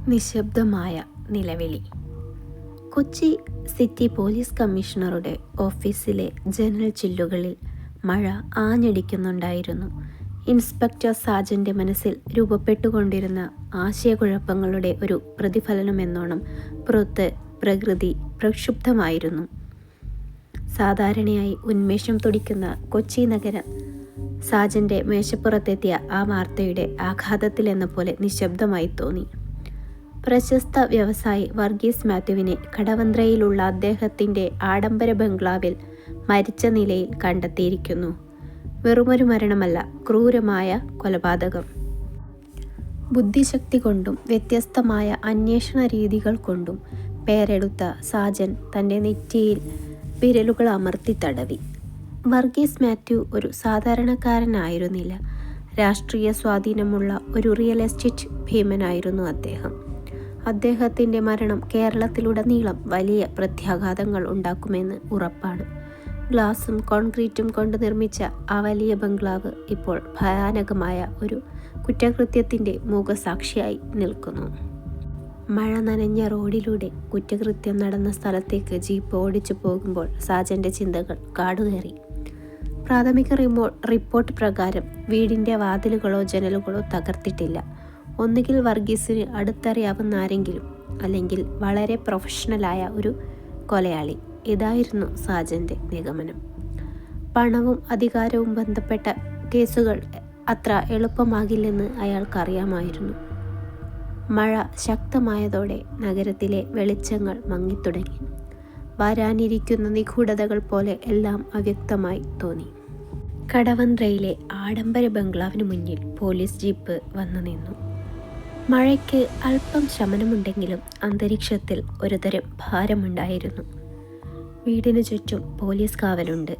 നിശബ്ദമായ നിലവിളി. Kochi city police കമ്മീഷണറുടെ ഓഫീസിലെ ജനൽ ചില്ലുകളിൽ മഴ ആഞ്ഞടിക്കുന്നുണ്ടായിരുന്നു. ഇൻസ്പെക്ടർ സാജൻ്റെ മനസ്സിൽ രൂപപ്പെട്ടുകൊണ്ടിരുന്ന ആശയക്കുഴപ്പങ്ങളുടെ ഒരു പ്രതിഫലനമെന്നോണം പുറത്ത് പ്രകൃതി പ്രക്ഷുബ്ധമായിരുന്നു. സാധാരണയായി ഉന്മേഷം തുടിക്കുന്ന കൊച്ചി നഗരം സാജൻ്റെ മേശപ്പുറത്തെത്തിയ ആ വാർത്തയുടെ ആഘാതത്തിലെന്ന പോലെ നിശബ്ദമായി തോന്നി. പ്രശസ്ത വ്യവസായി വർഗീസ് മാത്യുവിനെ കടവന്ത്രയിലുള്ള അദ്ദേഹത്തിൻ്റെ ആഡംബര ബംഗ്ലാവിൽ മരിച്ച നിലയിൽ കണ്ടെത്തിയിരിക്കുന്നു. വെറുമൊരു മരണമല്ല, ക്രൂരമായ കൊലപാതകം. ബുദ്ധിശക്തി കൊണ്ടും വ്യത്യസ്തമായ അന്വേഷണ രീതികൾ കൊണ്ടും പേരെടുത്ത സാജൻ തൻ്റെ നെറ്റിയിൽ വിരലുകൾ അമർത്തി തടവി. വർഗീസ് മാത്യു ഒരു സാധാരണക്കാരനായിരുന്നില്ല. രാഷ്ട്രീയ സ്വാധീനമുള്ള ഒരു റിയൽ എസ്റ്റേറ്റ് ഭീമനായിരുന്നു അദ്ദേഹം. അദ്ദേഹത്തിൻ്റെ മരണം കേരളത്തിലുടനീളം വലിയ പ്രത്യാഘാതങ്ങൾ ഉണ്ടാക്കുമെന്ന് ഉറപ്പാണ്. ഗ്ലാസും കോൺക്രീറ്റും കൊണ്ട് നിർമ്മിച്ച ആ വലിയ ബംഗ്ലാവ് ഇപ്പോൾ ഭയാനകമായ ഒരു കുറ്റകൃത്യത്തിൻ്റെ മൂകസാക്ഷിയായി നിൽക്കുന്നു. മഴ നനഞ്ഞ റോഡിലൂടെ കുറ്റകൃത്യം നടന്ന സ്ഥലത്തേക്ക് ജീപ്പ് ഓടിച്ചു പോകുമ്പോൾ സാജൻ്റെ ചിന്തകൾ കാടുകയറി. പ്രാഥമിക റിപ്പോർട്ട് പ്രകാരം വീടിൻ്റെ വാതിലുകളോ ജനലുകളോ തകർത്തിട്ടില്ല. ഒന്നുകിൽ വർഗീസിന് അടുത്തറിയാവുന്ന ആരെങ്കിലും, അല്ലെങ്കിൽ വളരെ പ്രൊഫഷണലായ ഒരു കൊലയാളി. ഇതായിരുന്നു സാജൻ്റെ നിഗമനം. പണവും അധികാരവും ബന്ധപ്പെട്ട കേസുകൾ അത്ര എളുപ്പമാകില്ലെന്ന് അയാൾക്കറിയാമായിരുന്നു. മഴ ശക്തമായതോടെ നഗരത്തിലെ വെളിച്ചങ്ങൾ മങ്ങിത്തുടങ്ങി. വരാനിരിക്കുന്ന നിഗൂഢതകൾ പോലെ എല്ലാം അവ്യക്തമായി തോന്നി. കടവന്ത്രയിലെ ആഡംബര ബംഗ്ലാവിന് മുന്നിൽ പോലീസ് ജീപ്പ് വന്നു നിന്നു. മഴയ്ക്ക് അല്പം ശമനമുണ്ടെങ്കിലും അന്തരീക്ഷത്തിൽ ഒരുതരം ഭാരമുണ്ടായിരുന്നു. വീടിനു ചുറ്റും പോലീസ് കാവലുണ്ട്.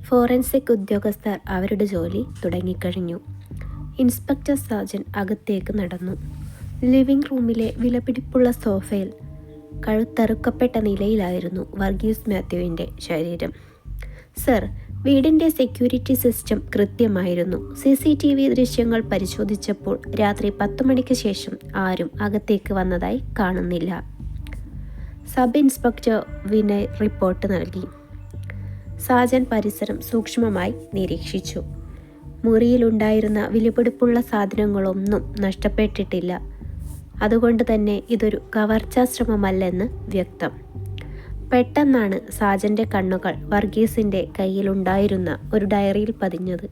ഫോറൻസിക് ഉദ്യോഗസ്ഥർ അവരുടെ ജോലി തുടങ്ങിക്കഴിഞ്ഞു. ഇൻസ്പെക്ടർ സാജൻ അകത്തേക്ക് നടന്നു. ലിവിംഗ് റൂമിലെ വിലപിടിപ്പുള്ള സോഫയിൽ കഴുത്തറുക്കപ്പെട്ട നിലയിലായിരുന്നു വർഗീസ് മാത്യുവിൻ്റെ ശരീരം. സർ, വീടിൻ്റെ സെക്യൂരിറ്റി സിസ്റ്റം കൃത്യമായിരുന്നു. CCTV ദൃശ്യങ്ങൾ പരിശോധിച്ചപ്പോൾ രാത്രി 10 മണിക്ക് ശേഷം ആരും അകത്തേക്ക് വന്നതായി കാണുന്നില്ല. സബ് ഇൻസ്പെക്ടർ വിനയ് റിപ്പോർട്ട് നൽകി. സാജൻ പരിസരം സൂക്ഷ്മമായി നിരീക്ഷിച്ചു. മുറിയിലുണ്ടായിരുന്ന വിലപിടിപ്പുള്ള സാധനങ്ങളൊന്നും നഷ്ടപ്പെട്ടിട്ടില്ല. അതുകൊണ്ട് തന്നെ ഇതൊരു കവർച്ചാ ശ്രമമല്ലെന്ന് വ്യക്തം. പെട്ടെന്നാണ് സാജൻ്റെ കണ്ണുകൾ വർഗീസിൻ്റെ കയ്യിലുണ്ടായിരുന്ന ഒരു ഡയറിയിൽ പതിഞ്ഞത്.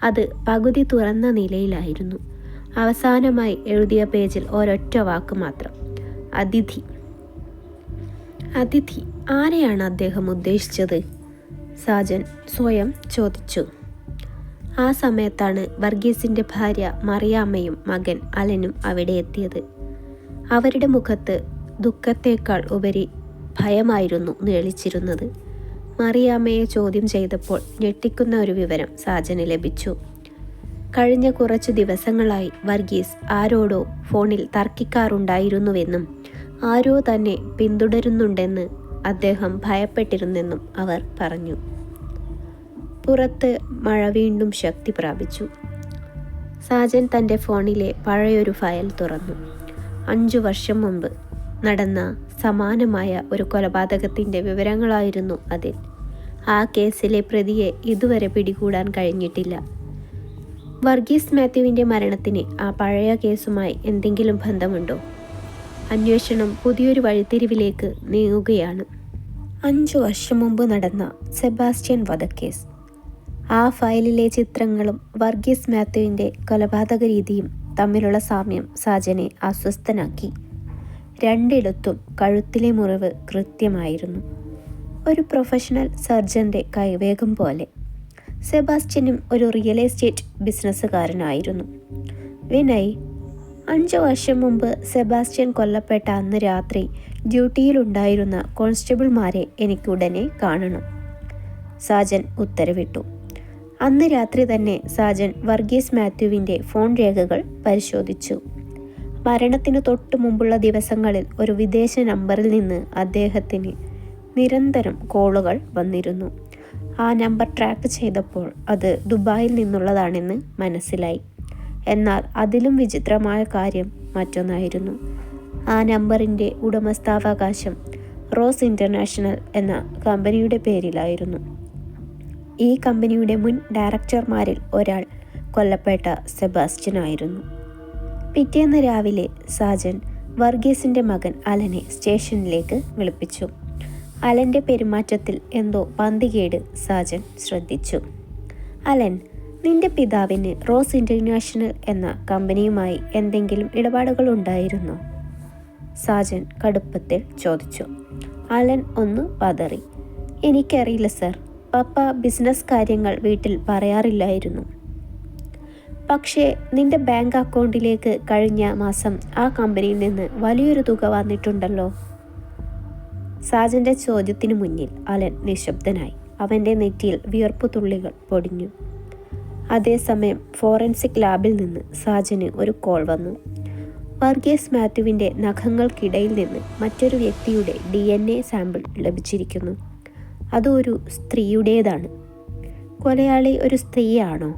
അത് പകുതി തുറന്ന നിലയിലായിരുന്നു. അവസാനമായി എഴുതിയ പേജിൽ ഒരൊറ്റ വാക്ക് മാത്രം: അതിഥി. അതിഥി ആരെയാണ് അദ്ദേഹം ഉദ്ദേശിച്ചത്? സാജൻ സ്വയം ചോദിച്ചു. ആ സമയത്താണ് വർഗീസിൻ്റെ ഭാര്യ മറിയാമ്മയും മകൻ അലനും അവിടെ എത്തിയത്. അവരുടെ മുഖത്ത് ദുഃഖത്തേക്കാൾ ഉപരി ഭയമായിരുന്നു നിഴലിച്ചിരുന്നത്. മറിയാമ്മയെ ചോദ്യം ചെയ്തപ്പോൾ ഞെട്ടിക്കുന്ന ഒരു വിവരം സാജന് ലഭിച്ചു. കഴിഞ്ഞ കുറച്ചു ദിവസങ്ങളായി വർഗീസ് ആരോടോ ഫോണിൽ തർക്കിക്കാറുണ്ടായിരുന്നുവെന്നും ആരോ തന്നെ പിന്തുടരുന്നുണ്ടെന്ന് അദ്ദേഹം ഭയപ്പെട്ടിരുന്നെന്നും അവർ പറഞ്ഞു. പുറത്ത് മഴ വീണ്ടും ശക്തി പ്രാപിച്ചു. സാജൻ തൻ്റെ ഫോണിലെ പഴയൊരു ഫയൽ തുറന്നു. 5 വർഷം മുമ്പ് നടന്ന സമാനമായ ഒരു കൊലപാതകത്തിൻ്റെ വിവരങ്ങളായിരുന്നു അതിൽ. ആ കേസിലെ പ്രതിയെ ഇതുവരെ പിടികൂടാൻ കഴിഞ്ഞിട്ടില്ല. വർഗീസ് മാത്യുവിൻ്റെ മരണത്തിന് ആ പഴയ കേസുമായി എന്തെങ്കിലും ബന്ധമുണ്ടോ? അന്വേഷണം പുതിയൊരു വഴിത്തിരിവിലേക്ക് നീങ്ങുകയാണ്. 5 വർഷം മുമ്പ് നടന്ന സെബാസ്റ്റ്യൻ വധക്കേസ്. ആ ഫയലിലെ ചിത്രങ്ങളും വർഗീസ് മാത്യുവിൻ്റെ കൊലപാതക രീതിയും തമ്മിലുള്ള സാമ്യം സാജനെ അസ്വസ്ഥനാക്കി. രണ്ടിടത്തും കഴുത്തിലെ മുറിവ് കൃത്യമായിരുന്നു. ഒരു പ്രൊഫഷണൽ സർജൻ്റെ കൈവേഗം പോലെ. സെബാസ്റ്റ്യനും ഒരു റിയൽ എസ്റ്റേറ്റ് ബിസിനസ്സുകാരനായിരുന്നു. വിനയ്, 5 വർഷം മുമ്പ് സെബാസ്റ്റ്യൻ കൊല്ലപ്പെട്ട അന്ന് രാത്രി ഡ്യൂട്ടിയിലുണ്ടായിരുന്ന കോൺസ്റ്റബിൾമാരെ എനിക്കുടനെ കാണണം. സാജൻ ഉത്തരവിട്ടു. അന്ന് രാത്രി തന്നെ സാജൻ വർഗീസ് മാത്യുവിൻ്റെ ഫോൺ രേഖകൾ പരിശോധിച്ചു. മരണത്തിന് തൊട്ടു മുമ്പുള്ള ദിവസങ്ങളിൽ ഒരു വിദേശ നമ്പറിൽ നിന്ന് അദ്ദേഹത്തിന് നിരന്തരം കോളുകൾ വന്നിരുന്നു. ആ നമ്പർ ട്രാക്ക് ചെയ്തപ്പോൾ അത് ദുബായിൽ നിന്നുള്ളതാണെന്ന് മനസ്സിലായി. എന്നാൽ അതിലും വിചിത്രമായ കാര്യം മറ്റൊന്നായിരുന്നു. ആ നമ്പറിൻ്റെ ഉടമസ്ഥാവകാശം റോസ് ഇൻ്റർനാഷണൽ എന്ന കമ്പനിയുടെ പേരിലായിരുന്നു. ഈ കമ്പനിയുടെ മുൻ ഡയറക്ടർമാരിൽ ഒരാൾ കൊല്ലപ്പെട്ട സെബാസ്റ്റ്യൻ ആയിരുന്നു. പിറ്റേന്ന് രാവിലെ സാജൻ വർഗീസിൻ്റെ മകൻ അലനെ സ്റ്റേഷനിലേക്ക് വിളിപ്പിച്ചു. അലൻ്റെ പെരുമാറ്റത്തിൽ എന്തോ പന്തികേട് സാജൻ ശ്രദ്ധിച്ചു. അലൻ, നിന്റെ പിതാവിന് റോസ് ഇൻ്റർനാഷണൽ എന്ന കമ്പനിയുമായി എന്തെങ്കിലും ഇടപാടുകൾ ഉണ്ടായിരുന്നോ? സാജൻ കടുപ്പത്തിൽ ചോദിച്ചു. അലൻ ഒന്ന് പതറി. എനിക്കറിയില്ല സർ. പപ്പ ബിസിനസ് കാര്യങ്ങൾ വീട്ടിൽ പറയാറില്ലായിരുന്നു. പക്ഷേ നിന്റെ ബാങ്ക് അക്കൗണ്ടിലേക്ക് കഴിഞ്ഞ മാസം ആ കമ്പനിയിൽ നിന്ന് വലിയൊരു തുക വന്നിട്ടുണ്ടല്ലോ. സാജൻ്റെ ചോദ്യത്തിനു മുന്നിൽ അലൻ നിശബ്ദനായി. അവൻ്റെ നെറ്റിയിൽ വിയർപ്പു തുള്ളികൾ പൊടിഞ്ഞു. അതേസമയം ഫോറൻസിക് ലാബിൽ നിന്ന് സാജന് ഒരു കോൾ വന്നു. വർഗീസ് മാത്യുവിൻ്റെ നഖങ്ങൾക്കിടയിൽ നിന്ന് മറ്റൊരു വ്യക്തിയുടെ DNA സാമ്പിൾ ലഭിച്ചിരിക്കുന്നു. അത് ഒരു സ്ത്രീയുടേതാണ്. കൊലയാളി ഒരു സ്ത്രീയാണോ?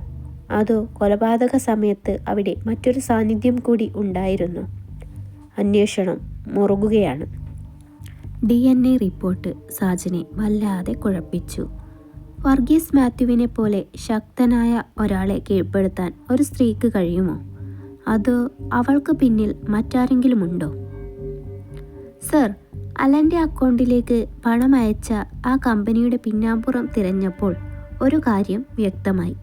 അതോ കൊലപാതക സമയത്ത് അവിടെ മറ്റൊരു സാന്നിധ്യം കൂടി ഉണ്ടായിരുന്നു? അന്വേഷണം മുറുകുകയാണ്. DNA റിപ്പോർട്ട് സാജനെ വല്ലാതെ കുഴപ്പിച്ചു. വർഗീസ് മാത്യുവിനെ പോലെ ശക്തനായ ഒരാളെ കീഴ്പ്പെടുത്താൻ ഒരു സ്ത്രീക്ക് കഴിയുമോ? അതോ അവൾക്ക് പിന്നിൽ മറ്റാരെങ്കിലുമുണ്ടോ? സർ, അലൻ്റെ അക്കൗണ്ടിലേക്ക് പണം അയച്ച ആ കമ്പനിയുടെ പിന്നാമ്പുറം തിരഞ്ഞപ്പോൾ ഒരു കാര്യം വ്യക്തമായി.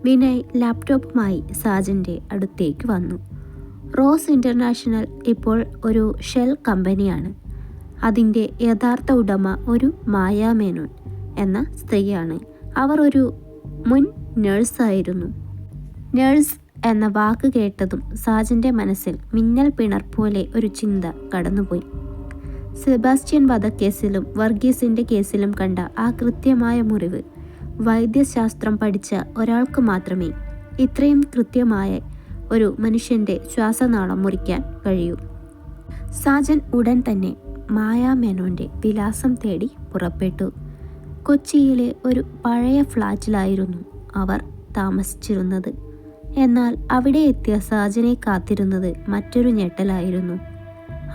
വിനയ് ലാപ്ടോപ്പുമായി സാജൻ്റെ അടുത്തേക്ക് വന്നു. റോസ് ഇൻ്റർനാഷണൽ ഇപ്പോൾ ഒരു ഷെൽ കമ്പനിയാണ്. അതിൻ്റെ യഥാർത്ഥ ഉടമ ഒരു മായാ മേനോൻ എന്ന സ്ത്രീയാണ്. അവർ ഒരു മുൻ നഴ്സായിരുന്നു. നഴ്സ് എന്ന വാക്ക് കേട്ടതും സാജൻ്റെ മനസ്സിൽ മിന്നൽ പിണർ പോലെ ഒരു ചിന്ത കടന്നുപോയി. സെബാസ്റ്റ്യൻ വധക്കേസിലും വർഗീസിൻ്റെ കേസിലും കണ്ട ആ കൃത്യമായ മുറിവ് വൈദ്യശാസ്ത്രം പഠിച്ച ഒരാൾക്ക് മാത്രമേ ഇത്രയും കൃത്യമായ ഒരു മനുഷ്യൻ്റെ ശ്വാസനാളം മുറിക്കാൻ കഴിയൂ. സാജൻ ഉടൻ തന്നെ മായാ മേനോൻ്റെ വിലാസം തേടി പുറപ്പെട്ടു. കൊച്ചിയിലെ ഒരു പഴയ ഫ്ലാറ്റിലായിരുന്നു അവർ താമസിച്ചിരുന്നത്. എന്നാൽ അവിടെ എത്തിയ സാജനെ കാത്തിരുന്നത് മറ്റൊരു ഞെട്ടലായിരുന്നു.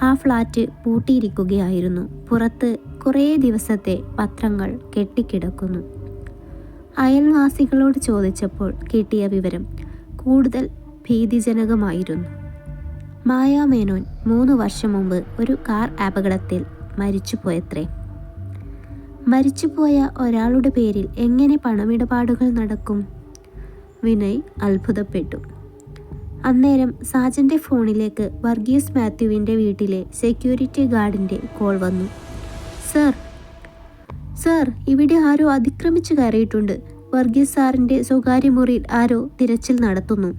ആ ഫ്ലാറ്റ് പൂട്ടിയിരിക്കുകയായിരുന്നു. പുറത്ത് കുറേ ദിവസത്തെ പത്രങ്ങൾ കെട്ടിക്കിടക്കുന്നു. അയൽവാസികളോട് ചോദിച്ചപ്പോൾ കിട്ടിയ വിവരം കൂടുതൽ ഭീതിജനകമായിരുന്നു. മായാ മേനോൻ 3 വർഷം മുമ്പ് ഒരു കാർ അപകടത്തിൽ മരിച്ചുപോയത്രേ. മരിച്ചുപോയ ഒരാളുടെ പേരിൽ എങ്ങനെ പണമിടപാടുകൾ നടക്കും? വിനയ് അത്ഭുതപ്പെട്ടു. അന്നേരം സാജൻ്റെ ഫോണിലേക്ക് വർഗീസ് മാത്യുവിൻ്റെ വീട്ടിലെ സെക്യൂരിറ്റി ഗാർഡിൻ്റെ കോൾ വന്നു. സർ, ഇവിടെ ആരോ അതിക്രമിച്ചു കയറിയിട്ടുണ്ട്. വർഗീസ് സാറിൻ്റെ സ്വകാര്യ മുറിയിൽ ആരോ തിരച്ചിൽ നടത്തുന്നു.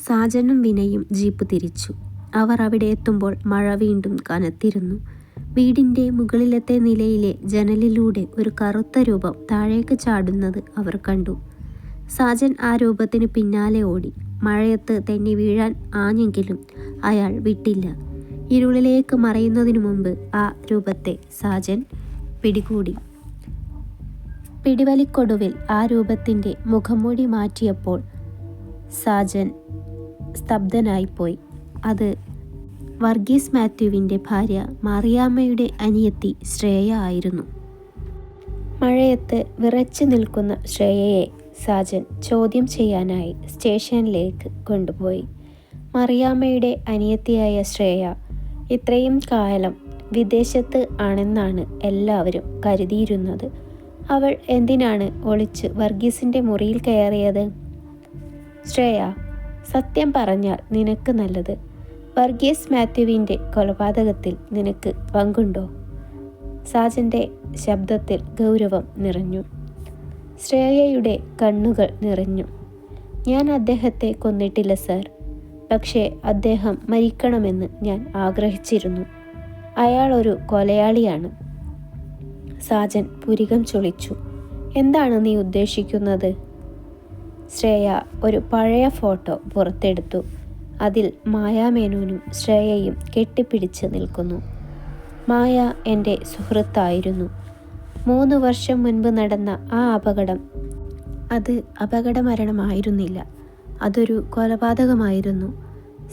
സാജനും വിനയും ജീപ്പ് തിരിച്ചു. അവർ അവിടെ എത്തുമ്പോൾ മഴ വീണ്ടും കനത്തിരുന്നു. വീടിൻ്റെ മുകളിലത്തെ നിലയിലെ ജനലിലൂടെ ഒരു കറുത്ത രൂപം താഴേക്ക് ചാടുന്നത് അവർ കണ്ടു. സാജൻ ആ രൂപത്തിന് പിന്നാലെ ഓടി. മഴയത്ത് തെന്നി വീഴാൻ ആഞ്ഞെങ്കിലും അയാൾ വിട്ടില്ല. ഇരുളിലേക്ക് മറയുന്നതിനു മുമ്പ് ആ രൂപത്തെ സാജൻ പിടികൂടി. പിടിവലിക്കൊടുവിൽ ആ രൂപത്തിൻ്റെ മുഖംമൂടി മാറ്റിയപ്പോൾ സാജൻ സ്തബ്ധനായിപ്പോയി. അത് വർഗീസ് മാത്യുവിൻ്റെ ഭാര്യ മറിയാമ്മയുടെ അനിയത്തി ശ്രേയ ആയിരുന്നു. മഴയത്ത് വിറച്ചു നിൽക്കുന്ന ശ്രേയയെ സാജൻ ചോദ്യം ചെയ്യാനായി സ്റ്റേഷനിലേക്ക് കൊണ്ടുപോയി. മറിയാമ്മയുടെ അനിയത്തിയായ ശ്രേയ ഇത്രയും കാലം വിദേശത്ത് ആണെന്നാണ് എല്ലാവരും കരുതിയിരുന്നത്. അവൾ എന്തിനാണ് ഒളിച്ച് വർഗീസിൻ്റെ മുറിയിൽ കയറിയത്? ശ്രേയ, സത്യം പറഞ്ഞാൽ നിനക്ക് നല്ലത്. വർഗീസ് മാത്യുവിൻ്റെ കൊലപാതകത്തിൽ നിനക്ക് പങ്കുണ്ടോ? സാജൻ്റെ ശബ്ദത്തിൽ ഗൗരവം നിറഞ്ഞു. ശ്രേയയുടെ കണ്ണുകൾ നിറഞ്ഞു. ഞാൻ അദ്ദേഹത്തെ കൊന്നിട്ടില്ല സർ. പക്ഷേ അദ്ദേഹം മരിക്കണമെന്ന് ഞാൻ ആഗ്രഹിച്ചിരുന്നു. അയാൾ ഒരു കൊലയാളിയാണ്. സാജൻ പുരികം ചൊളിച്ചു. എന്താണ് നീ ഉദ്ദേശിക്കുന്നത്? ശ്രേയ ഒരു പഴയ ഫോട്ടോ പുറത്തെടുത്തു. അതിൽ മായാ മേനോനും ശ്രേയയും കെട്ടിപ്പിടിച്ച് നിൽക്കുന്നു. മായ എൻ്റെ സുഹൃത്തായിരുന്നു. 3 വർഷം മുൻപ് നടന്ന ആ അപകടം അത് അപകടമരണമായിരുന്നില്ല. അതൊരു കൊലപാതകമായിരുന്നു.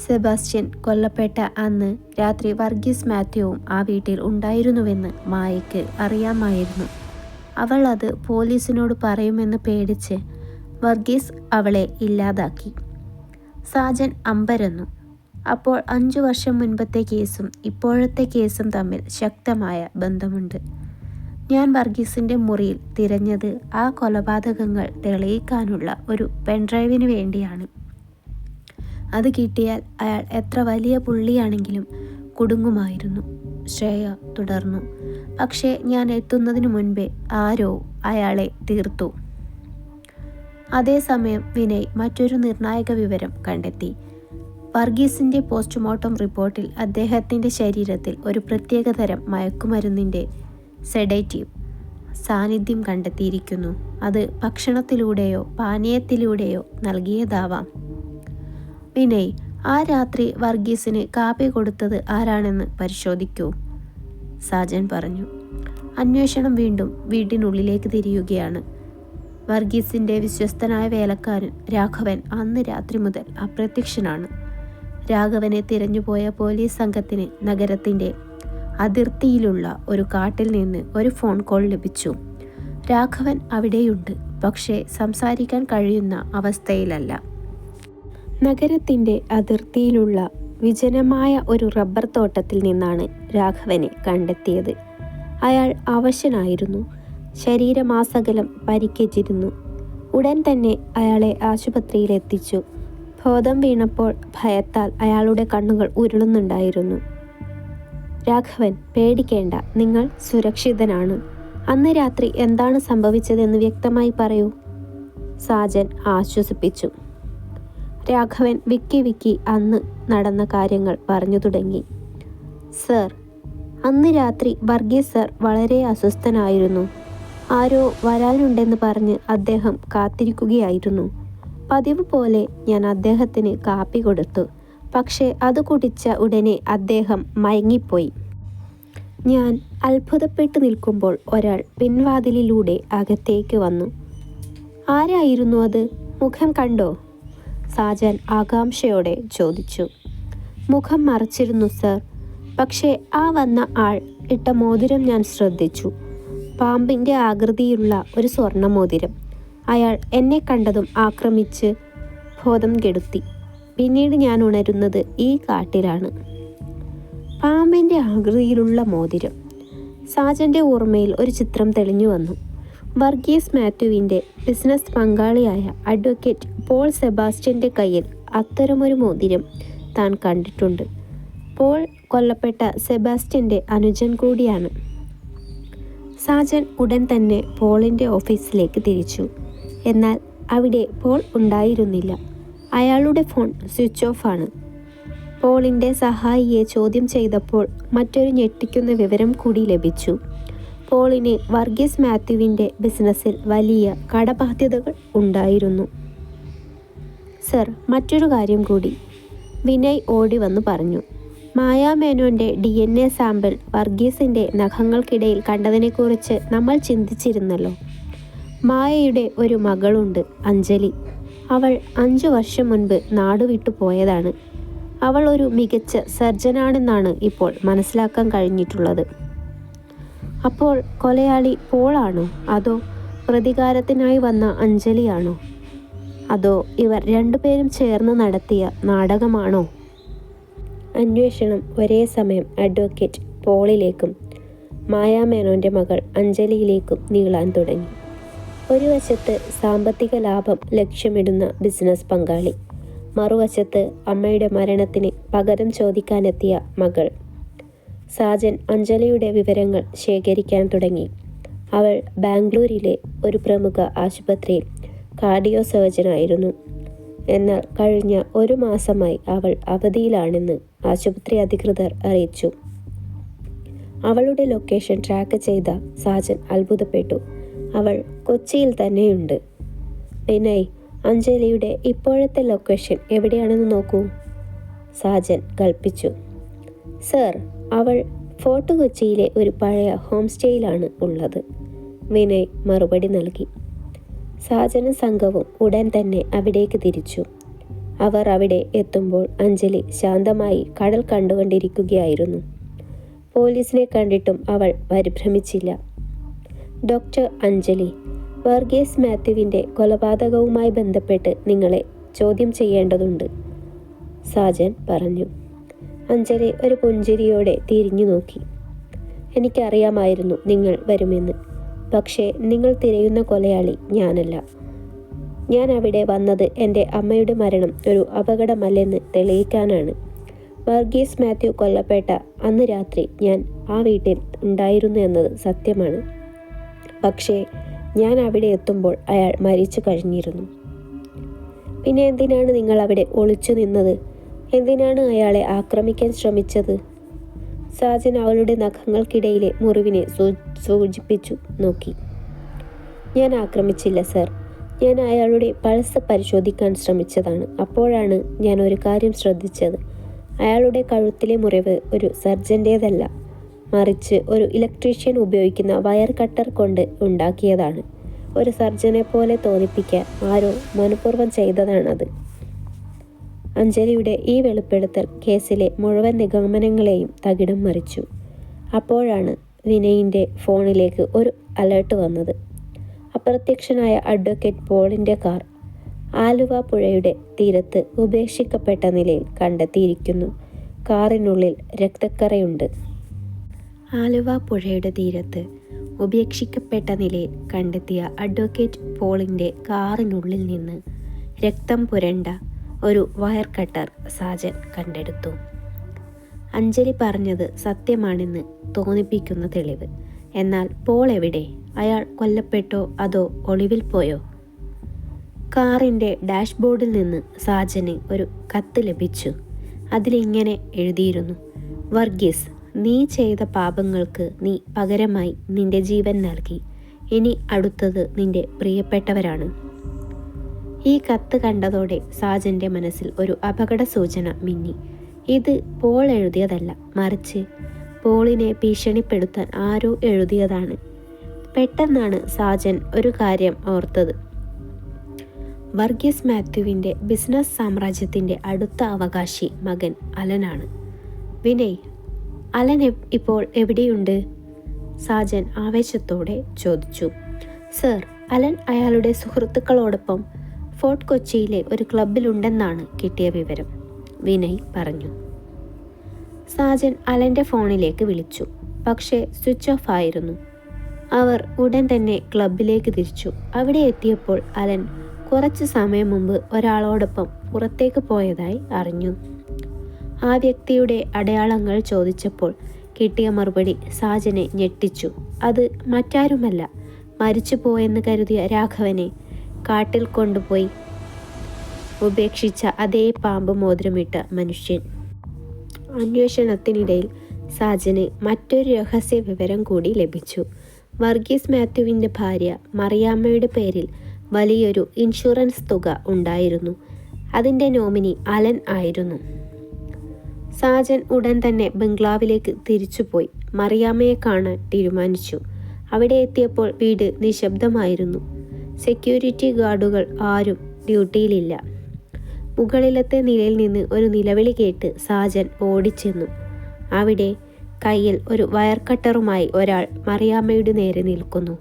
സെബാസ്റ്റ്യൻ കൊല്ലപ്പെട്ട അന്ന് രാത്രി വർഗീസ് മാത്യുവും ആ വീട്ടിൽ ഉണ്ടായിരുന്നുവെന്ന് മായയ്ക്ക് അറിയാമായിരുന്നു. അവൾ അത് പോലീസിനോട് പറയുമെന്ന് പേടിച്ച് വർഗീസ് അവളെ ഇല്ലാതാക്കി. സാജൻ അമ്പരന്നു. അപ്പോൾ 5 വർഷം മുൻപത്തെ കേസും ഇപ്പോഴത്തെ കേസും തമ്മിൽ ശക്തമായ ബന്ധമുണ്ട്. ഞാൻ വർഗീസിൻ്റെ മുറിയിൽ തിരഞ്ഞത് ആ കൊലപാതകങ്ങൾ തെളിയിക്കാനുള്ള ഒരു പെൻഡ്രൈവിന് വേണ്ടിയാണ്. അത് കിട്ടിയാൽ അയാൾ എത്ര വലിയ പുള്ളിയാണെങ്കിലും കുടുങ്ങുമായിരുന്നു, ശ്രേയ തുടർന്നു. പക്ഷേ ഞാൻ എത്തുന്നതിനു മുൻപേ ആരോ അയാളെ തീർത്തു. അതേസമയം വിനയ് മറ്റൊരു നിർണായക വിവരം കണ്ടെത്തി. വർഗീസിൻ്റെ പോസ്റ്റ്മോർട്ടം റിപ്പോർട്ടിൽ അദ്ദേഹത്തിൻ്റെ ശരീരത്തിൽ ഒരു പ്രത്യേകതരം മയക്കുമരുന്നിൻ്റെ സെഡേറ്റീവ് സാന്നിധ്യം കണ്ടെത്തിയിരിക്കുന്നു. അത് ഭക്ഷണത്തിലൂടെയോ പാനീയത്തിലൂടെയോ നൽകിയതാവാം. വിനയ്, ആ രാത്രി വർഗീസിന് കാപ്പി കൊടുത്തത് ആരാണെന്ന് പരിശോധിക്കൂ, സാജൻ പറഞ്ഞു. അന്വേഷണം വീണ്ടും വീട്ടിനുള്ളിലേക്ക് തിരിയുകയാണ്. വർഗീസിൻ്റെ വിശ്വസ്തനായ വേലക്കാരൻ രാഘവൻ അന്ന് രാത്രി മുതൽ അപ്രത്യക്ഷനാണ്. രാഘവനെ തിരഞ്ഞുപോയ പോലീസ് സംഘത്തിന് നഗരത്തിൻ്റെ അതിർത്തിയിലുള്ള ഒരു കാട്ടിൽ നിന്ന് ഒരു ഫോൺ കോൾ ലഭിച്ചു. രാഘവൻ അവിടെയുണ്ട്, പക്ഷേ സംസാരിക്കാൻ കഴിയുന്ന അവസ്ഥയിലല്ല. നഗരത്തിൻ്റെ അതിർത്തിയിലുള്ള വിജനമായ ഒരു റബ്ബർ തോട്ടത്തിൽ നിന്നാണ് രാഘവനെ കണ്ടെത്തിയത്. അയാൾ അവശനായിരുന്നു, ശരീരമാസകലം പരിക്കേറ്റിരുന്നു. ഉടൻ തന്നെ അയാളെ ആശുപത്രിയിലെത്തിച്ചു. ബോധം വീണപ്പോൾ ഭയത്താൽ അയാളുടെ കണ്ണുകൾ ഉരുളുന്നുണ്ടായിരുന്നു. രാഘവൻ, പേടിക്കേണ്ട, നിങ്ങൾ സുരക്ഷിതനാണ്. അന്ന് രാത്രി എന്താണ് സംഭവിച്ചതെന്ന് വ്യക്തമായി പറയൂ, സാജൻ ആശ്വസിപ്പിച്ചു. രാഘവൻ വിക്കി അന്ന് നടന്ന കാര്യങ്ങൾ പറഞ്ഞു തുടങ്ങി. സർ, അന്ന് രാത്രി വർഗീസ് സർ വളരെ അസ്വസ്ഥനായിരുന്നു. ആരോ വരാനുണ്ടെന്ന് പറഞ്ഞ് അദ്ദേഹം കാത്തിരിക്കുകയായിരുന്നു. പതിവ് പോലെ ഞാൻ അദ്ദേഹത്തിന് കാപ്പി കൊടുത്തു. പക്ഷേ അത് കുടിച്ച ഉടനെ അദ്ദേഹം മയങ്ങിപ്പോയി. ഞാൻ അത്ഭുതപ്പെട്ടു നിൽക്കുമ്പോൾ ഒരാൾ പിൻവാതിലിലൂടെ അകത്തേക്ക് വന്നു. ആരായിരുന്നു അത്? മുഖം കണ്ടോ? സാജൻ ആകാംക്ഷയോടെ ചോദിച്ചു. മുഖം മറച്ചിരുന്നു സർ, പക്ഷേ ആ വന്ന ആൾ ഇട്ട മോതിരം ഞാൻ ശ്രദ്ധിച്ചു. പാമ്പിൻ്റെ ആകൃതിയുള്ള ഒരു സ്വർണ്ണ മോതിരം. അയാൾ എന്നെ കണ്ടതും ആക്രമിച്ച് ബോധം കെടുത്തി. പിന്നീട് ഞാൻ ഉണരുന്നത് ഈ കാട്ടിലാണ്. പാമ്പിൻ്റെ ആകൃതിയിലുള്ള മോതിരം. സാജൻ്റെ ഓർമ്മയിൽ ഒരു ചിത്രം തെളിഞ്ഞു വന്നു. വർഗീസ് മാത്യുവിൻ്റെ ബിസിനസ് പങ്കാളിയായ അഡ്വക്കേറ്റ് പോൾ സെബാസ്റ്റ്യൻ്റെ കയ്യിൽ അത്തരമൊരു മോതിരം താൻ കണ്ടിട്ടുണ്ട്. പോൾ കൊല്ലപ്പെട്ട സെബാസ്റ്റ്യൻ്റെ അനുജൻ കൂടിയാണ്. സാജൻ ഉടൻ തന്നെ പോളിൻ്റെ ഓഫീസിലേക്ക് തിരിച്ചു. എന്നാൽ അവിടെ പോൾ ഉണ്ടായിരുന്നില്ല. അയാളുടെ ഫോൺ സ്വിച്ച് ഓഫ് ആണ്. പോളിൻ്റെ സഹായിയെ ചോദ്യം ചെയ്തപ്പോൾ മറ്റൊരു ഞെട്ടിക്കുന്ന വിവരം കൂടി ലഭിച്ചു. പോളിന് വർഗീസ് മാത്യുവിൻ്റെ ബിസിനസ്സിൽ വലിയ കടബാധ്യതകൾ ഉണ്ടായിരുന്നു. സർ, മറ്റൊരു കാര്യം കൂടി, വിനയ് ഓടി വന്ന് പറഞ്ഞു. മായാമേനോൻ്റെ DNA സാമ്പിൾ വർഗീസിൻ്റെ നഖങ്ങൾക്കിടയിൽ കണ്ടതിനെക്കുറിച്ച് നമ്മൾ ചിന്തിച്ചിരുന്നല്ലോ. മായയുടെ ഒരു മകളുണ്ട്, അഞ്ജലി. അവൾ 5 വർഷം മുൻപ് നാടുവിട്ടു പോയതാണ്. അവൾ ഒരു മികച്ച സർജനാണെന്നാണ് ഇപ്പോൾ മനസ്സിലാക്കാൻ കഴിഞ്ഞിട്ടുള്ളത്. അപ്പോൾ കൊലയാളി പോളാണോ, അതോ പ്രതികാരത്തിനായി വന്ന അഞ്ജലിയാണോ, അതോ ഇവർ രണ്ടുപേരും ചേർന്ന് നടത്തിയ നാടകമാണോ? അന്വേഷണം ഒരേ സമയം അഡ്വക്കേറ്റ് പോളിലേക്കും മായാമേനോൻ്റെ മകൾ അഞ്ജലിയിലേക്കും നീളാൻ തുടങ്ങി. ഒരു വശത്ത് സാമ്പത്തിക ലാഭം ലക്ഷ്യമിടുന്ന ബിസിനസ് പങ്കാളി, മറുവശത്ത് അമ്മയുടെ മരണത്തിന് പകരം ചോദിക്കാനെത്തിയ മകൾ. സാജൻ അഞ്ജലിയുടെ വിവരങ്ങൾ ശേഖരിക്കാൻ തുടങ്ങി. അവൾ ബാംഗ്ലൂരിലെ ഒരു പ്രമുഖ ആശുപത്രിയിൽ കാർഡിയോ സർജനായിരുന്നു. എന്നാൽ കഴിഞ്ഞ 1 മാസമായി അവൾ അവധിയിലാണെന്ന് ആശുപത്രി അധികൃതർ അറിയിച്ചു. അവളുടെ ലൊക്കേഷൻ ട്രാക്ക് ചെയ്ത സാജൻ അത്ഭുതപ്പെട്ടു. അവൾ കൊച്ചിയിൽ തന്നെയുണ്ട്. വിനയ്, അഞ്ജലിയുടെ ഇപ്പോഴത്തെ ലൊക്കേഷൻ എവിടെയാണെന്ന് നോക്കൂ, സാജൻ കൽപ്പിച്ചു. സർ, അവൾ ഫോർട്ട് കൊച്ചിയിലെ ഒരു പഴയ ഹോം സ്റ്റേയിലാണ് ഉള്ളത്, വിനയ് മറുപടി നൽകി. സാജനും സംഘവും ഉടൻ തന്നെ അവിടേക്ക് തിരിച്ചു. അവർ അവിടെ എത്തുമ്പോൾ അഞ്ജലി ശാന്തമായി കടൽ കണ്ടുകൊണ്ടിരിക്കുകയായിരുന്നു. പോലീസിനെ കണ്ടിട്ടും അവൾ പരിഭ്രമിച്ചില്ല. ഡോക്ടർ അഞ്ജലി, വർഗീസ് മാത്യുവിൻ്റെ കൊലപാതകവുമായി ബന്ധപ്പെട്ട് നിങ്ങളെ ചോദ്യം ചെയ്യേണ്ടതുണ്ട്, സാജൻ പറഞ്ഞു. അഞ്ജലി ഒരു പുഞ്ചിരിയോടെ തിരിഞ്ഞു നോക്കി. എനിക്കറിയാമായിരുന്നു നിങ്ങൾ വരുമെന്ന്. പക്ഷേ നിങ്ങൾ തിരയുന്ന കൊലയാളി ഞാനല്ല. ഞാൻ അവിടെ വന്നത് എൻ്റെ അമ്മയുടെ മരണം ഒരു അപകടമല്ലെന്ന് തെളിയിക്കാനാണ്. വർഗീസ് മാത്യു കൊല്ലപ്പെട്ട അന്ന് രാത്രി ഞാൻ ആ വീട്ടിൽ ഉണ്ടായിരുന്നു എന്നത് സത്യമാണ്. പക്ഷേ ഞാൻ അവിടെ എത്തുമ്പോൾ അയാൾ മരിച്ചു കഴിഞ്ഞിരുന്നു. പിന്നെ എന്തിനാണ് നിങ്ങൾ അവിടെ ഒളിച്ചു നിന്നത്? എന്തിനാണ് അയാളെ ആക്രമിക്കാൻ ശ്രമിച്ചത്? സാജൻ അവളുടെ നഖങ്ങൾക്കിടയിലെ മുറിവിനെ സൂചിപ്പിച്ചു നോക്കി. ഞാൻ ആക്രമിച്ചില്ല സർ. ഞാൻ അയാളുടെ പൾസ് പരിശോധിക്കാൻ ശ്രമിച്ചതാണ്. അപ്പോഴാണ് ഞാൻ ഒരു കാര്യം ശ്രദ്ധിച്ചത്. അയാളുടെ കഴുത്തിലെ മുറിവ് ഒരു സർജൻ്റേതല്ല, മറിച്ച് ഒരു ഇലക്ട്രീഷ്യൻ ഉപയോഗിക്കുന്ന വയർ കട്ടർ കൊണ്ട് ഉണ്ടാക്കിയതാണ്. ഒരു സർജനെ പോലെ തോന്നിപ്പിക്കാൻ ആരോ മനഃപൂർവ്വം ചെയ്തതാണത്. അഞ്ജലിയുടെ ഈ വെളിപ്പെടുത്തൽ കേസിലെ മുഴുവൻ നിഗമനങ്ങളെയും തകിടം മറിച്ചു. അപ്പോഴാണ് വിനയിൻ്റെ ഫോണിലേക്ക് ഒരു അലേർട്ട് വന്നത്. അപ്രത്യക്ഷനായ അഡ്വക്കേറ്റ് പോളിൻ്റെ കാർ ആലുവ പുഴയുടെ തീരത്ത് ഉപേക്ഷിക്കപ്പെട്ട നിലയിൽ കണ്ടെത്തിയിരിക്കുന്നു. കാറിനുള്ളിൽ രക്തക്കറയുണ്ട്. ആലുവ പുഴയുടെ തീരത്ത് ഉപേക്ഷിക്കപ്പെട്ട നിലയിൽ കണ്ടെത്തിയ അഡ്വക്കേറ്റ് പോളിൻ്റെ കാറിനുള്ളിൽ നിന്ന് രക്തം പുരണ്ട ഒരു വയർ കട്ടർ സാജൻ കണ്ടെടുത്തു. അഞ്ജലി പറഞ്ഞത് സത്യമാണെന്ന് തോന്നിപ്പിക്കുന്ന തെളിവ്. എന്നാൽ പോൾ എവിടെ? അയാൾ കൊല്ലപ്പെട്ടോ അതോ ഒളിവിൽ പോയോ? കാറിൻ്റെ ഡാഷ്ബോർഡിൽ നിന്ന് സാജന് ഒരു കത്ത് ലഭിച്ചു. അതിലിങ്ങനെ എഴുതിയിരുന്നു: വർഗീസ്, നീ ചെയ്ത പാപങ്ങൾക്ക് നീ പകരമായി നിന്റെ ജീവൻ നൽകി. ഇനി അടുത്തത് നിന്റെ പ്രിയപ്പെട്ടവരാണ്. ഈ കത്ത് കണ്ടതോടെ സാജൻ്റെ മനസ്സിൽ ഒരു അപകട സൂചന മിന്നി. ഇത് പോൾ എഴുതിയതല്ല, മറിച്ച് പോളിനെ ഭീഷണിപ്പെടുത്താൻ ആരോ എഴുതിയതാണ്. പെട്ടെന്നാണ് സാജൻ ഒരു കാര്യം ഓർത്തത്. വർഗീസ് മാത്യുവിൻ്റെ ബിസിനസ് സാമ്രാജ്യത്തിൻ്റെ അടുത്ത അവകാശി മകൻ അലനാണ്. വിനയ്, അലൻ ഇപ്പോൾ എവിടെയുണ്ട്? സാജൻ ആവേശത്തോടെ ചോദിച്ചു. സർ, അലൻ അയാളുടെ സുഹൃത്തുക്കളോടൊപ്പം ഫോർട്ട് കൊച്ചിയിലെ ഒരു ക്ലബിലുണ്ടെന്നാണ് കിട്ടിയ വിവരം, വിനയ് പറഞ്ഞു. സാജൻ അലൻ്റെ ഫോണിലേക്ക് വിളിച്ചു. പക്ഷേ സ്വിച്ച് ഓഫ് ആയിരുന്നു. അവർ ഉടൻ തന്നെ ക്ലബിലേക്ക് തിരിച്ചു. അവിടെ എത്തിയപ്പോൾ അലൻ കുറച്ച് സമയം മുമ്പ് ഒരാളോടൊപ്പം പുറത്തേക്ക് പോയതായി അറിഞ്ഞു. ആ വ്യക്തിയുടെ അടയാളങ്ങൾ ചോദിച്ചപ്പോൾ കിട്ടിയ മറുപടി സാജനെ ഞെട്ടിച്ചു. അത് മറ്റാരുമല്ല, മരിച്ചു പോയെന്ന് കരുതിയ രാഘവനെ കാട്ടിൽ കൊണ്ടുപോയി ഉപേക്ഷിച്ച അതേ പാമ്പ് മോതിരമിട്ട മനുഷ്യൻ. അന്വേഷണത്തിനിടയിൽ സാജന് മറ്റൊരു രഹസ്യ വിവരം കൂടി ലഭിച്ചു. വർഗീസ് മാത്യുവിൻ്റെ ഭാര്യ മറിയാമ്മയുടെ പേരിൽ വലിയൊരു ഇൻഷുറൻസ് തുക ഉണ്ടായിരുന്നു. അതിൻ്റെ നോമിനി അലൻ ആയിരുന്നു. സാജൻ ഉടൻ തന്നെ ബംഗ്ലാവിലേക്ക് തിരിച്ചുപോയി മറിയാമ്മയെ കാണാൻ തീരുമാനിച്ചു. അവിടെ എത്തിയപ്പോൾ വീട് നിശബ്ദമായിരുന്നു. സെക്യൂരിറ്റി ഗാർഡുകൾ ആരും ഡ്യൂട്ടിയിലില്ല. മുകളിലത്തെ നിലയിൽ നിന്ന് ഒരു നിലവിളി കേട്ട് സാജൻ ഓടിച്ചെന്നു. അവിടെ കയ്യിൽ ഒരു വയർ കട്ടറുമായി ഒരാൾ മറിയാമ്മയുടെ നേരെ നിൽക്കുന്നു.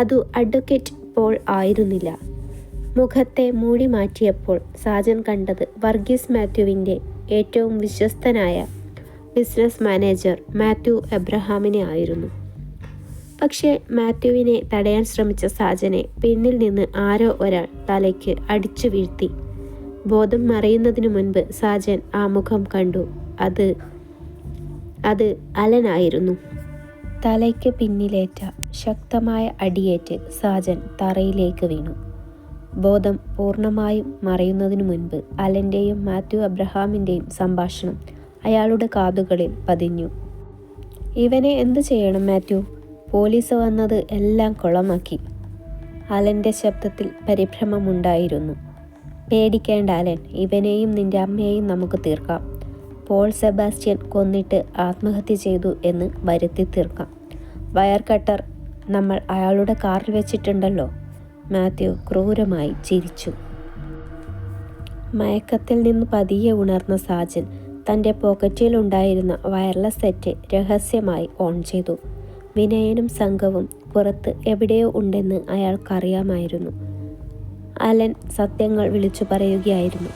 അതു അഡ്വക്കേറ്റ് പോൾ ആയിരുന്നില്ല. മുഖത്തെ മൂടി മാറ്റിയപ്പോൾ സാജൻ കണ്ടത് വർഗീസ് മാത്യുവിൻ്റെ ഏറ്റവും വിശ്വസ്തനായ ബിസിനസ് മാനേജർ മാത്യു എബ്രഹാമിനെ ആയിരുന്നു. പക്ഷേ മാത്യുവിനെ തടയാൻ ശ്രമിച്ച സാജനെ പിന്നിൽ നിന്ന് ആരോ ഒരാൾ തലയ്ക്ക് അടിച്ചു വീഴ്ത്തി. ബോധം മറയുന്നതിനു മുൻപ് സാജൻ ആ മുഖം കണ്ടു. അത് അലനായിരുന്നു. തലയ്ക്ക് പിന്നിലേറ്റ ശക്തമായ അടിയേറ്റ് സാജൻ തറയിലേക്ക് വീണു. ബോധം പൂർണ്ണമായും മറയുന്നതിനു മുൻപ് അലൻ്റെയും മാത്യു അബ്രഹാമിൻ്റെയും സംഭാഷണം അയാളുടെ കാതുകളിൽ പതിഞ്ഞു. ഇവനെ എന്ത് ചെയ്യണം മാത്യു? പോലീസ് വന്നത് എല്ലാം കുളമാക്കി. അലൻ്റെ ശബ്ദത്തിൽ പരിഭ്രമമുണ്ടായിരുന്നു. പേടിക്കേണ്ട അലൻ, ഇവനെയും നിന്റെ അമ്മയെയും നമുക്ക് തീർക്കാം. പോൾ സെബാസ്റ്റ്യൻ കൊന്നിട്ട് ആത്മഹത്യ ചെയ്തു എന്ന് വരുത്തി തീർക്കാം. വയർ കട്ടർ നമ്മൾ അയാളുടെ കാറിൽ വെച്ചിട്ടുണ്ടല്ലോ. മാത്യു ക്രൂരമായി ചിരിച്ചു. മയക്കത്തിൽ നിന്ന് പതിയെ ഉണർന്ന സാജൻ തൻ്റെ പോക്കറ്റിലുണ്ടായിരുന്ന വയർലെസ് സെറ്റ് രഹസ്യമായി ഓൺ ചെയ്തു. വിനയനും സംഘവും പുറത്ത് എവിടെയോ ഉണ്ടെന്ന് അയാൾക്കറിയാമായിരുന്നു. അലൻ സത്യങ്ങൾ വിളിച്ചു പറയുകയായിരുന്നു.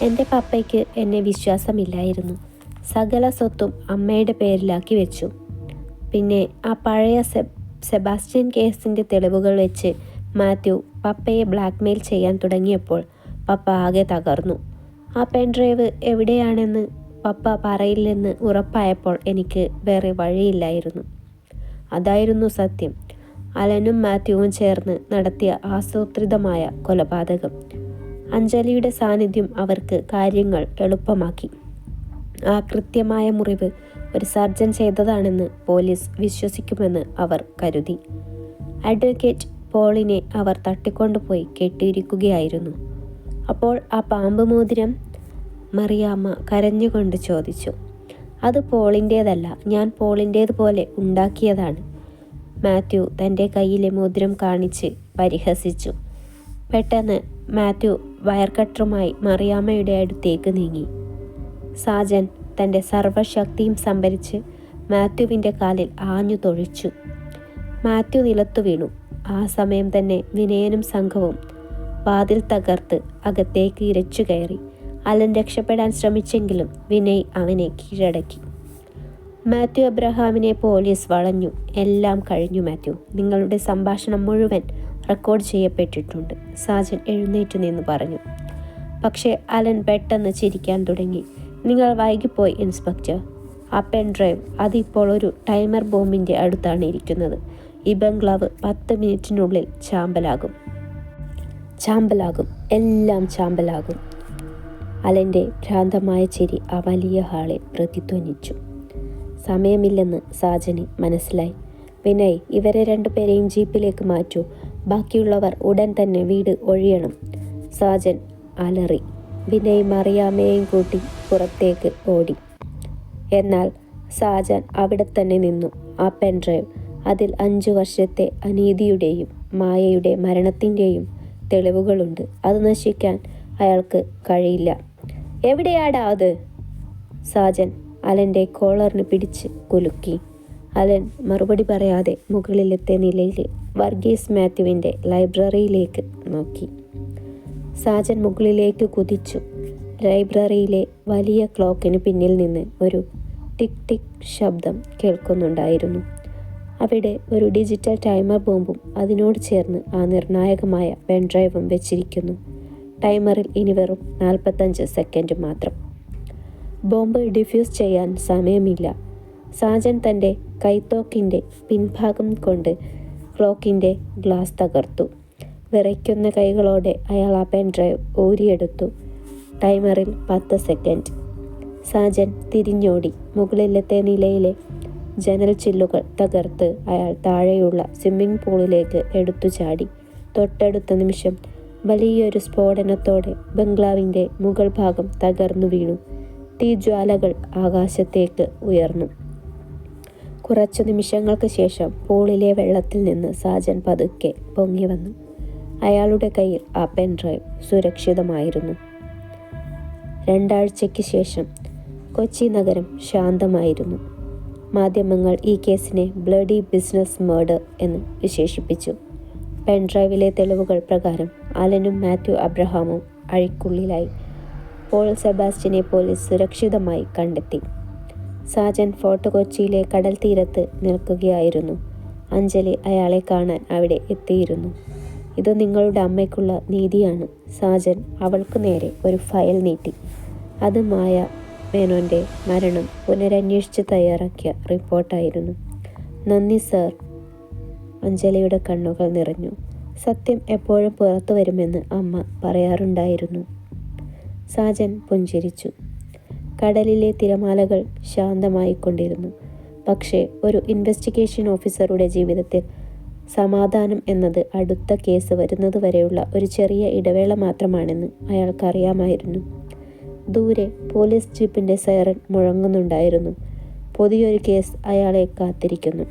എൻ്റെ പപ്പയ്ക്ക് എന്നെ വിശ്വാസമില്ലായിരുന്നു. സകല സ്വത്തും അമ്മയുടെ പേരിലാക്കി വെച്ചു. പിന്നെ ആ പഴയ സെബാസ്റ്റ്യൻ കേസിൻ്റെ തെളിവുകൾ വെച്ച് മാത്യു പപ്പയെ ബ്ലാക്ക്മെയിൽ ചെയ്യാൻ തുടങ്ങിയപ്പോൾ പപ്പ ആകെ തകർന്നു. ആ പെൻഡ്രൈവ് എവിടെയാണെന്ന് പപ്പ പറയില്ലെന്ന് ഉറപ്പായപ്പോൾ എനിക്ക് വേറെ വഴിയില്ലായിരുന്നു. അതായിരുന്നു സത്യം. അലനും മാത്യുവും ചേർന്ന് നടത്തിയ ആസൂത്രിതമായ കൊലപാതകം. അഞ്ജലിയുടെ സാന്നിധ്യം അവർക്ക് കാര്യങ്ങൾ എളുപ്പമാക്കി. ആ കൃത്യമായ മുറിവ് ഒരു സർജൻ ചെയ്തതാണെന്ന് പോലീസ് വിശ്വസിക്കുമെന്ന് അവർ കരുതി. അഡ്വക്കേറ്റ് പോളിനെ അവർ തട്ടിക്കൊണ്ടുപോയി കെട്ടിയിരിക്കുകയായിരുന്നു. അപ്പോൾ ആ പാമ്പ് മോതിരം? മറിയാമ്മ കരഞ്ഞുകൊണ്ട് ചോദിച്ചു. അത് പോളിൻ്റേതല്ല, ഞാൻ പോളിൻ്റേതുപോലെ ഉണ്ടാക്കിയതാണ്. മാത്യു തൻ്റെ കയ്യിലെ മോതിരം കാണിച്ച് പരിഹസിച്ചു. പെട്ടെന്ന് മാത്യു വയർ കട്ടറുമായി മറിയാമ്മയുടെ അടുത്തേക്ക് നീങ്ങി. സാജൻ തൻ്റെ സർവ്വശക്തിയും സംഭരിച്ച് മാത്യുവിൻ്റെ കാലിൽ ആഞ്ഞു തൊഴിച്ചു. മാത്യു നിലത്തു വീണു. ആ സമയം തന്നെ വിനയനും സംഘവും വാതിൽ തകർത്ത് അകത്തേക്ക് ഇരച്ചു കയറി. അലൻ രക്ഷപ്പെടാൻ ശ്രമിച്ചെങ്കിലും വിനയ് അവനെ കീഴടക്കി. മാത്യു അബ്രഹാമിനെ പോലീസ് വളഞ്ഞു. എല്ലാം കഴിഞ്ഞു മാത്യു. നിങ്ങളുടെ സംഭാഷണം മുഴുവൻ റെക്കോർഡ് ചെയ്യപ്പെട്ടിട്ടുണ്ട്, സാജൻ എഴുന്നേറ്റ് നിന്ന് പറഞ്ഞു. പക്ഷേ അലൻ പെട്ടെന്ന് ചിരിക്കാൻ തുടങ്ങി. നിങ്ങൾ വൈകിപ്പോയി ഇൻസ്പെക്ടർ. ആ പെൻ ഡ്രൈവ് അതിപ്പോൾ ഒരു ടൈമർ ബോംബിൻ്റെ അടുത്താണ് ഇരിക്കുന്നത്. ഈ ബംഗ്ലാവ് 10 മിനിറ്റിനുള്ളിൽ ചാമ്പലാകും, എല്ലാം ചാമ്പലാകും. അലൻ്റെ ഭ്രാന്തമായ ചിരി ആ വലിയ ഹാളിൽ പ്രതിധ്വനിച്ചു. സമയമില്ലെന്ന് സാജന് മനസ്സിലായി. വിനയ്, ഇവരെ 2 പേരെയും ജീപ്പിലേക്ക് മാറ്റൂ. ബാക്കിയുള്ളവർ ഉടൻ തന്നെ വീട് ഒഴിയണം. സാജൻ അലറി. വിനയ് മറിയാമ്മയെയും കൂട്ടി പുറത്തേക്ക് ഓടി. എന്നാൽ സാജൻ അവിടെ തന്നെ നിന്നു. ആ പെൻഡ്രൈവ്, അതിൽ 5 വർഷത്തെ അനീതിയുടെയും മായയുടെ മരണത്തിൻ്റെയും തെളിവുകളുണ്ട്. അത് നശിക്കാൻ അയാൾക്ക് കഴിയില്ല. എവിടെയാടാ അത്? സാജൻ അലൻ്റെ കോളറിന് പിടിച്ച് കുലുക്കി. അലൻ മറുപടി പറയാതെ മുകളിലത്തെ നിലയിൽ വർഗീസ് മാത്യുവിൻ്റെ ലൈബ്രറിയിലേക്ക് നോക്കി. സാജൻ മുകളിലേക്ക് കുതിച്ചു. ലൈബ്രറിയിലെ വലിയ ക്ലോക്കിന് പിന്നിൽ നിന്ന് ഒരു ടിക് ടിക് ശബ്ദം കേൾക്കുന്നുണ്ടായിരുന്നു. അവിടെ ഒരു ഡിജിറ്റൽ ടൈമർ ബോംബും അതിനോട് ചേർന്ന് ആ നിർണായകമായ പെൻഡ്രൈവും വെച്ചിരിക്കുന്നു. ടൈമറിൽ ഇനി വെറും 45 സെക്കൻഡ് മാത്രം. ബോംബ് ഡിഫ്യൂസ് ചെയ്യാൻ സമയമില്ല. സാജൻ തൻ്റെ കൈത്തോക്കിൻ്റെ പിൻഭാഗം കൊണ്ട് ക്ലോക്കിൻ്റെ ഗ്ലാസ് തകർത്തു. വിറയ്ക്കുന്ന കൈകളോടെ അയാൾ ആ പെൻഡ്രൈവ് ഊരിയെടുത്തു. ടൈമറിൽ 10 സെക്കൻഡ്. സാജൻ തിരിഞ്ഞോടി. മുകളിലത്തെ നിലയിലെ ജനൽ ചില്ലുകൾ തകർത്ത് അയാൾ താഴെയുള്ള സ്വിമ്മിംഗ് പൂളിലേക്ക് എടുത്തു ചാടി. തൊട്ടടുത്ത നിമിഷം വലിയൊരു സ്ഫോടനത്തോടെ ബംഗ്ലാവിൻ്റെ മുകൾ ഭാഗം തകർന്നു വീണു. തീജ്വാലകൾ ആകാശത്തേക്ക് ഉയർന്നു. കുറച്ചു നിമിഷങ്ങൾക്ക് ശേഷം പൂളിലെ വെള്ളത്തിൽ നിന്ന് സാജൻ പതുക്കെ പൊങ്ങി വന്നു. അയാളുടെ കയ്യിൽ ആ പെൻഡ്രൈവ് സുരക്ഷിതമായിരുന്നു. 2 ആഴ്ചയ്ക്ക് ശേഷം കൊച്ചി നഗരം ശാന്തമായിരുന്നു. മാധ്യമങ്ങൾ ഈ കേസിനെ ബ്ലഡി ബിസിനസ് മർഡർ എന്ന് വിശേഷിപ്പിച്ചു. പെൻഡ്രൈവിലെ തെളിവുകൾ പ്രകാരം അലനും മാത്യു അബ്രഹാമും അഴിക്കുള്ളിലായി. പോൾ സെബാസ്റ്റ്യനെ പോലീസ് സുരക്ഷിതമായി കണ്ടെത്തി. സാജൻ ഫോർട്ട് കൊച്ചിയിലെ കടൽ തീരത്ത് നിൽക്കുകയായിരുന്നു. അഞ്ജലി അയാളെ കാണാൻ അവിടെ എത്തിയിരുന്നു. ഇത് നിങ്ങളുടെ അമ്മയ്ക്കുള്ള നീതിയാണ്. സാജൻ അവൾക്ക് നേരെ ഒരു ഫയൽ നീട്ടി. അത് മായ മേനോൻ്റെ മരണം പുനരന്വേഷിച്ച് തയ്യാറാക്കിയ റിപ്പോർട്ടായിരുന്നു. നന്ദി സർ. അഞ്ജലിയുടെ കണ്ണുകൾ നിറഞ്ഞു. സത്യം എപ്പോഴും പുറത്തു വരുമെന്ന് അമ്മ പറയാറുണ്ടായിരുന്നു. സാജൻ പുഞ്ചിരിച്ചു. കടലിലെ തിരമാലകൾ ശാന്തമായിക്കൊണ്ടിരുന്നു. പക്ഷേ ഒരു ഇൻവെസ്റ്റിഗേഷൻ ഓഫീസറുടെ ജീവിതത്തിൽ സമാധാനം എന്നത് അടുത്ത കേസ് വരുന്നതുവരെയുള്ള ഒരു ചെറിയ ഇടവേള മാത്രമാണെന്ന് അയാൾക്കറിയാമായിരുന്നു. ദൂരെ പോലീസ് ജീപ്പിൻ്റെ സൈറൻ മുഴങ്ങുന്നുണ്ടായിരുന്നു. പുതിയൊരു കേസ് അയാളെ കാത്തിരിക്കുന്നു.